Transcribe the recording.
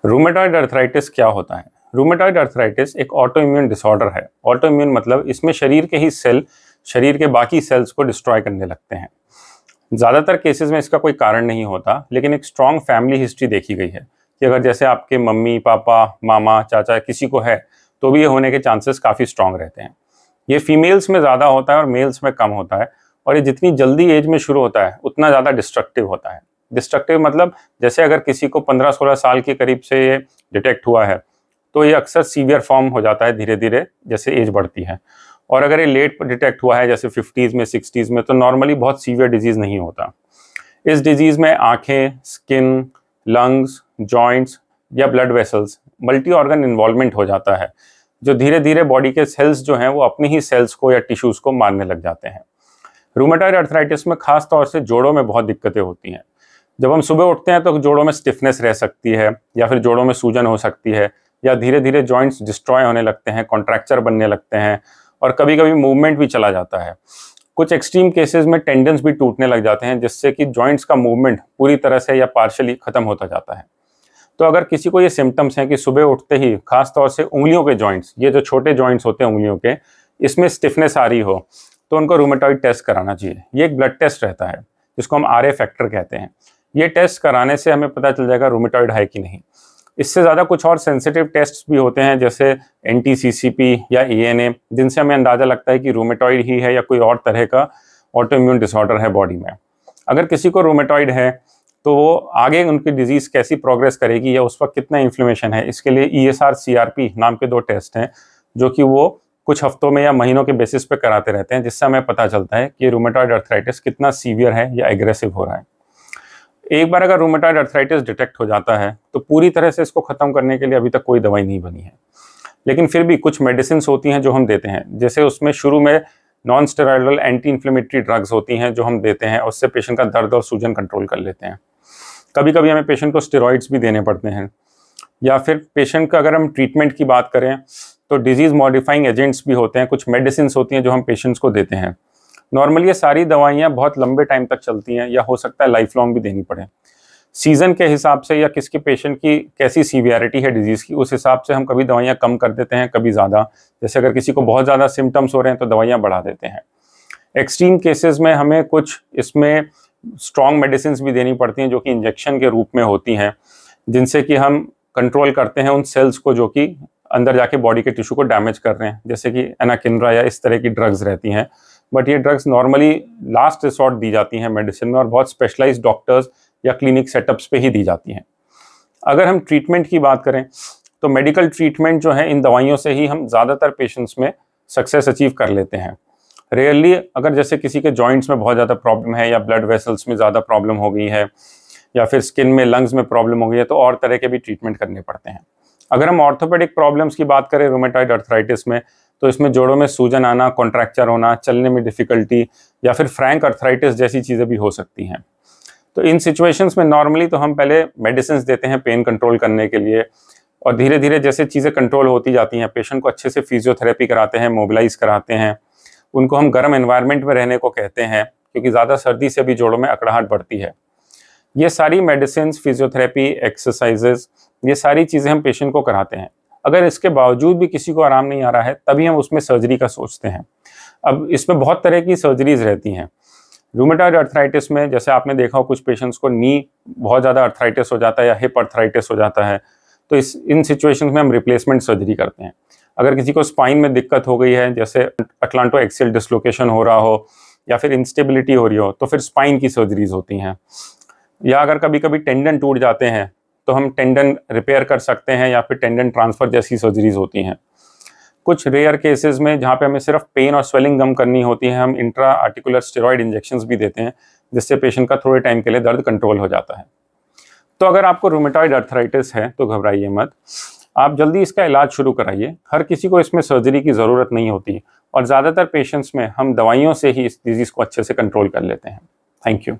Rheumatoid arthritis क्या होता है? रूमेटॉइड अर्थराइटिस एक ऑटो इम्यून डिसऑर्डर है। ऑटो इम्यून मतलब इसमें शरीर के ही सेल शरीर के बाकी सेल्स को डिस्ट्रॉय करने लगते हैं। ज़्यादातर केसेस में इसका कोई कारण नहीं होता, लेकिन एक स्ट्रॉन्ग फैमिली हिस्ट्री देखी गई है कि अगर जैसे आपके मम्मी पापा मामा चाचा किसी को है तो भी ये होने के चांसेस काफ़ी स्ट्रॉन्ग रहते हैं। ये फीमेल्स में ज़्यादा होता है और मेल्स में कम होता है, और ये जितनी जल्दी एज में शुरू होता है उतना ज़्यादा डिस्ट्रक्टिव होता है। डिस्ट्रक्टिव मतलब जैसे अगर किसी को 15-16 साल के करीब से ये डिटेक्ट हुआ है तो ये अक्सर सीवियर फॉर्म हो जाता है धीरे धीरे जैसे एज बढ़ती है। और अगर ये लेट डिटेक्ट हुआ है जैसे 50s में 60s में तो नॉर्मली बहुत सीवियर डिजीज़ नहीं होता। इस डिजीज़ में आँखें, स्किन, लंग्स, जॉइंट्स या blood vessels multi organ involvement हो जाता है, जो धीरे धीरे बॉडी के सेल्स जो हैं वो अपनी ही सेल्स को या टिश्यूज़ को मारने लग जाते हैं। रूमेटॉइड अर्थराइटिस में खास तौर से जोड़ों में बहुत दिक्कतें होती हैं। जब हम सुबह उठते हैं तो जोड़ों में स्टिफनेस रह सकती है, या फिर जोड़ों में सूजन हो सकती है, या धीरे धीरे जॉइंट्स डिस्ट्रॉय होने लगते हैं, कॉन्ट्रैक्चर बनने लगते हैं, और कभी कभी मूवमेंट भी चला जाता है। कुछ एक्सट्रीम केसेस में टेंडन्स भी टूटने लग जाते हैं, जिससे कि जॉइंट्स का मूवमेंट पूरी तरह से या पार्शियली खत्म होता जाता है। तो अगर किसी को ये सिम्टम्स हैं कि सुबह उठते ही खास तौर से उंगलियों के जॉइंट्स, ये जो छोटे जॉइंट्स होते हैं उंगलियों के, इसमें स्टिफनेस आ रही हो तो उनको रूमेटॉइड टेस्ट कराना चाहिए। ये एक ब्लड टेस्ट रहता है जिसको हम RA फैक्टर कहते हैं। ये टेस्ट कराने से हमें पता चल जाएगा रूमेटॉइड है कि नहीं। इससे ज़्यादा कुछ और सेंसिटिव टेस्ट भी होते हैं जैसे NT-CCP या ANA, जिनसे हमें अंदाज़ा लगता है कि रूमेटॉइड ही है या कोई और तरह का ऑटो इम्यून डिसऑर्डर है बॉडी में। अगर किसी को रूमेटॉइड है तो वो आगे उनकी डिजीज़ कैसी प्रोग्रेस करेगी या उस वक्त कितना इन्फ्लेमेशन है, इसके लिए ESR-CRP नाम के 2 टेस्ट हैं जो कि वो कुछ हफ्तों में या महीनों के बेसिस पे कराते रहते हैं, जिससे हमें पता चलता है कि रूमेटॉइड अर्थराइटिस कितना सीवियर है या एग्रेसिव हो रहा है। एक बार अगर रूमेटॉइड अर्थराइटिस डिटेक्ट हो जाता है तो पूरी तरह से इसको ख़त्म करने के लिए अभी तक कोई दवाई नहीं बनी है, लेकिन फिर भी कुछ मेडिसिन होती हैं जो हम देते हैं। जैसे उसमें शुरू में non steroidal anti inflammatory drugs होती हैं जो हम देते हैं, उससे पेशेंट का दर्द और सूजन कंट्रोल कर लेते हैं। कभी कभी हमें पेशेंट को स्टेरॉइड्स भी देने पड़ते हैं, या फिर पेशेंट का अगर हम ट्रीटमेंट की बात करें तो डिजीज़ मॉडिफाइंग एजेंट्स भी होते हैं, कुछ मेडिसिन होती हैं जो हम पेशेंट्स को देते हैं। नॉर्मली ये सारी दवाइयाँ बहुत लंबे टाइम तक चलती हैं, या हो सकता है लाइफ लॉन्ग भी देनी पड़े। सीज़न के हिसाब से या किसके पेशेंट की कैसी सीवियरिटी है डिजीज़ की, उस हिसाब से हम कभी दवाइयाँ कम कर देते हैं, कभी ज़्यादा। जैसे अगर किसी को बहुत ज़्यादा सिम्टम्स हो रहे हैं तो दवाइयाँ बढ़ा देते हैं। एक्सट्रीम केसेस में हमें कुछ इसमें स्ट्रॉन्ग मेडिसिन भी देनी पड़ती हैं जो कि इंजेक्शन के रूप में होती हैं, जिनसे कि हम कंट्रोल करते हैं उन सेल्स को जो कि अंदर जाके बॉडी के टिश्यू को डैमेज कर रहे हैं, जैसे कि एनाकिंड्रा या इस तरह की ड्रग्स रहती हैं। बट ये ड्रग्स नॉर्मली लास्ट रिसॉर्ट दी जाती हैं मेडिसिन में, और बहुत स्पेशलाइज्ड डॉक्टर्स या क्लिनिक सेटअप्स पे ही दी जाती हैं। अगर हम ट्रीटमेंट की बात करें तो मेडिकल ट्रीटमेंट जो है इन दवाइयों से ही हम ज़्यादातर पेशेंट्स में सक्सेस अचीव कर लेते हैं। रेयरली अगर जैसे किसी के जॉइंट्स में बहुत ज़्यादा प्रॉब्लम है, या ब्लड वेसल्स में ज़्यादा प्रॉब्लम हो गई है, या फिर स्किन में, लंग्स में प्रॉब्लम हो गई है, तो और तरह के भी ट्रीटमेंट करने पड़ते हैं। अगर हम ऑर्थोपेडिक प्रॉब्लम्स की बात करें रूमेटॉइड अर्थराइटिस में, तो इसमें जोड़ों में सूजन आना, कॉन्ट्रैक्चर होना, चलने में डिफ़िकल्टी, या फिर फ्रैंक अर्थराइटिस जैसी चीज़ें भी हो सकती हैं। तो इन सिचुएशंस में नॉर्मली तो हम पहले मेडिसिन देते हैं पेन कंट्रोल करने के लिए, और धीरे धीरे जैसे चीज़ें कंट्रोल होती जाती हैं पेशेंट को अच्छे से फिजियोथेरेपी कराते हैं, मोबिलाइज कराते हैं। उनको हम गर्म एनवायरनमेंट में रहने को कहते हैं, क्योंकि ज़्यादा सर्दी से भी जोड़ों में अकड़ाहट बढ़ती है। ये सारी मेडिसिन, फिजियोथेरेपी, एक्सरसाइजेज, ये सारी चीज़ें हम पेशेंट को कराते हैं। अगर इसके बावजूद भी किसी को आराम नहीं आ रहा है तभी हम उसमें सर्जरी का सोचते हैं। अब इसमें बहुत तरह की सर्जरीज रहती हैं। रूमेटॉइड अर्थराइटिस में जैसे आपने देखा हो कुछ पेशेंट्स को नी बहुत ज़्यादा अर्थराइटिस हो जाता है या हिप अर्थराइटिस हो जाता है, तो इन सिचुएशंस में हम रिप्लेसमेंट सर्जरी करते हैं। अगर किसी को स्पाइन में दिक्कत हो गई है, जैसे अटलांटो एक्सियल डिसलोकेशन हो रहा हो या फिर इंस्टेबिलिटी हो रही हो, तो फिर स्पाइन की सर्जरीज होती हैं। या अगर कभी कभी टेंडन टूट जाते हैं तो हम टेंडन रिपेयर कर सकते हैं, या फिर टेंडन ट्रांसफ़र जैसी सर्जरीज होती हैं। कुछ रेयर केसेस में जहाँ पे हमें सिर्फ पेन और स्वेलिंग कम करनी होती है, हम इंट्रा आर्टिकुलर स्टेरॉइड इंजेक्शंस भी देते हैं, जिससे पेशेंट का थोड़े टाइम के लिए दर्द कंट्रोल हो जाता है। तो अगर आपको रूमेटॉइड अर्थराइटिस है तो घबराइए मत, आप जल्दी इसका इलाज शुरू कराइए। हर किसी को इसमें सर्जरी की ज़रूरत नहीं होती, और ज़्यादातर पेशेंट्स में हम दवाइयों से ही इस डिजीज़ को अच्छे से कंट्रोल कर लेते हैं। Thank you.